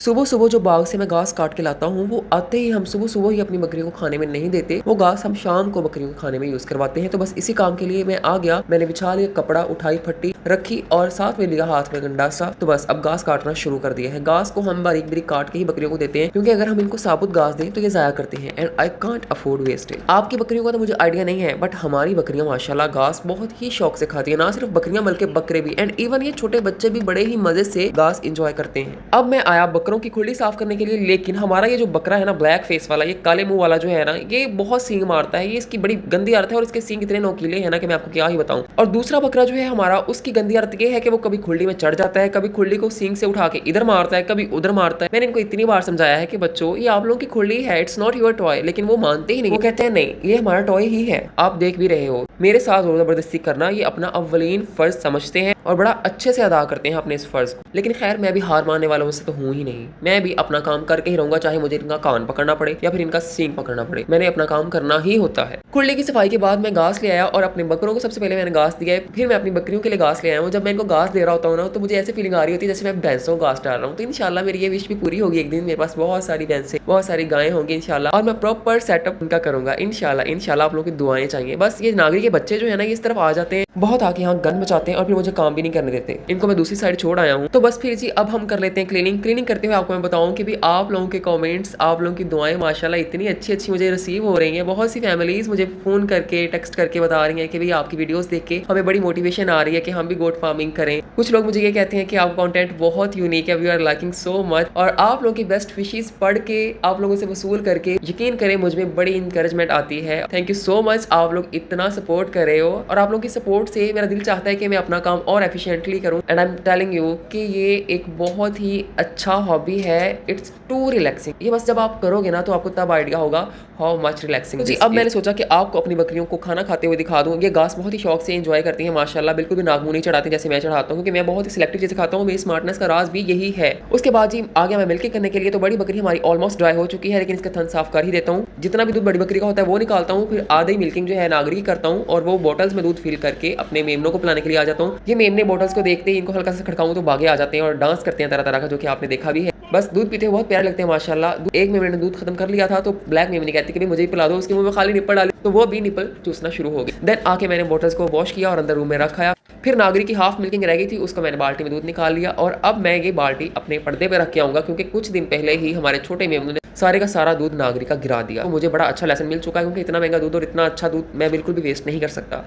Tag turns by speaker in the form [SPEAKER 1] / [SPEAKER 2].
[SPEAKER 1] सुबह सुबह जो बाग से मैं घास काट के लाता हूँ, वो आते ही हम सुबह सुबह ही अपनी बकरियों को खाने में नहीं देते। वो घास हम शाम को बकरियों को खाने में यूज करवाते हैं। तो बस इसी काम के लिए मैं आ गया। मैंने बिछा लिया कपड़ा, उठाई फट्टी रखी और साथ में लिया हाथ में गंडासा। तो बस अब घास काटना शुरू कर दिया है। घास को हम बारीक बारीक काट के ही बकरियों को देते हैं, क्योंकि अगर हम इनको साबुत घास दें तो ये जाया करते हैं and I can't afford waste it. आपकी बकरियों का तो मुझे आइडिया नहीं है, बट हमारी बकरियां माशाल्लाह घास बहुत ही शौक से खाती है। ना सिर्फ बकरियां बल्कि बकरे भी एंड इवन ये छोटे बच्चे भी बड़े ही मजे से घास इंजॉय करते हैं। अब मैं आया बकरों की खुली साफ करने के लिए, लेकिन हमारा ये जो बकरा है ना, ब्लैक फेस वाला, ये काले मुंह वाला जो है ना, ये बहुत सींग मारता है। ये इसकी बड़ी गंदी आदत है और इसके सींग इतने नोकीले हैं ना कि मैं आपको क्या ही बताऊं। और दूसरा बकरा जो है हमारा, उसकी गंदी आदत ये है कि वो कभी खुल्डी में चढ़ जाता है, कभी खुल्डी को सींग से उठा के इधर मारता है, कभी उधर मारता है। मैंने इनको इतनी बार समझाया है कि बच्चों, ये आप लोगों की खुल्डी है, इट्स नॉट योर टॉय, लेकिन वो मानते ही नहीं। वो कहते हैं नहीं, ये हमारा टॉय ही है। आप देख भी रहे हो, मेरे साथ जबरदस्ती करना ये अपना अव्वलीन फर्ज समझते हैं और बड़ा अच्छे से अदा करते हैं अपने इस फर्ज को। लेकिन खैर, मैं भी हार मानने वालों में से तो हूं ही नहीं। मैं भी अपना काम करके ही रहूंगा, चाहे मुझे इनका कान पकड़ना पड़े या फिर इनका सींग पकड़ना पड़े। मैंने अपना काम करना ही होता है। खुले की सफाई के बाद मैं घास ले आया और अपने बकरों को सबसे पहले मैंने घास दिया है, फिर मैं अपनी बकरियों के लिए घास ले आया हूँ। जब मैं इनको घास दे रहा होता हूँ ना, तो मुझे ऐसी फीलिंग आ रही होती है जैसे मैं भैंसों को घास डाल रहा हूँ। तो इंशाल्लाह मेरी ये विश भी पूरी होगी। एक दिन मेरे पास बहुत सारी भैंसें, बहुत सारी गायें होंगी इंशाल्लाह, और मैं प्रॉपर सेटअप उनका करूंगा इंशाल्लाह। इंशाल्लाह आप लोगों की दुआएं चाहिए। बस ये नागरिक के बच्चे जो है ना, ये इस तरफ आ जाते हैं, बहुत आके यहाँ गंद मचाते हैं और फिर मुझे काम भी नहीं करने देते। इनको मैं दूसरी साइड छोड़ आया हूँ। तो बस फिर जी, अब हम कर लेते हैं क्लीनिंग। क्लीनिंग करते हुए आपको मैं बताऊं कि भी आप लोगों के कमेंट्स, आप लोगों की दुआएं माशाल्लाह इतनी अच्छी अच्छी मुझे रिसीव हो रही हैं। बहुत सी फैमिलीज मुझे फोन करके, टेक्स्ट करके बता रही हैं कि भाई आपकी वीडियोस देख के हमें बड़ी मोटिवेशन आ रही है कि हम भी गोट फार्मिंग करें। कुछ लोग मुझे ये कहते हैं कि आपका कंटेंट बहुत यूनिक है, we are liking so much. और आप लोगों की बेस्ट विशेस पढ़ के, आप लोगों से वसूल करके, यकीन करें मुझ में बड़ी इंकरेजमेंट आती है। थैंक यू सो मच, आप लोग इतना सपोर्ट कर रहे हो और आप लोगों की सपोर्ट से मेरा दिल चाहता है कि मैं अपना काम और एफिशिएंटली करूं। And I am telling you कि ये एक बहुत ही अच्छा हॉबी है। It's too relaxing. ये बस जब आप करोगे ना, तो आपको तब आइडिया होगा हाउ मच रिलैक्सिंग। जी, अब मैंने सोचा कि आपको अपनी बकरियों को खाना खाते हुए दिखा दूं। ये घास बहुत ही शौक से एंजॉय करती है माशाल्लाह, बिल्कुल भी नाक मुंह नहीं चढ़ाती जैसे मैं चढ़ाता हूँ, क्योंकि मैं बहुत ही सिलेक्टिव चीजें खाता हूँ। मेरी स्मार्टनेस का राज भी यही है। उसके बाद जी आ गया मैं मिल्किंग करने के लिए। तो बड़ी बकरी हमारी ऑलमोस्ट ड्राई हो चुकी है, लेकिन इसका थन साफ कर ही देता हूँ। जितना भी दूध बड़ी बकरी का होता है वो निकालता हूँ, फिर आधी मिल्किंग जो है नागरी करता हूँ और वो बॉटल्स में दूध फिल करके अपने मेमनों को पिलाने के लिए आ जाता हूँ। ये मेमने बॉटल्स को देखते ही इनको हल्का सा खड़काऊं तो भागे आ जाते हैं और डांस करते हैं तरह तरह का, जो कि आपने देखा भी है। बस दूध पीते हुए बहुत प्यारे लगते हैं माशाल्लाह। एक मेमने ने दूध खत्म कर लिया था, तो ब्लैक मेमने कहती कि मुझे ही पिला दो। उसके मुंह में खाली निप्पल डाली तो वो भी निप्पल चूसना शुरू हो गई। देन आके मैंने बॉटल्स को वॉश किया और अंदर रूम में रखाया। फिर नागरी की हाफ मिल्किंग रह गई थी, उसको मैंने बाल्टी में दूध निकाल लिया और अब मैं ये बाल्टी अपने पर्दे पे रख के आऊंगा, क्योंकि कुछ दिन पहले ही हमारे छोटे मेमनू ने सारे का सारा दूध नागरी का गिरा दिया। तो मुझे बड़ा अच्छा लेसन मिल चुका है, क्योंकि इतना महंगा दूध और इतना अच्छा दूध मैं बिल्कुल भी वेस्ट नहीं कर सकता।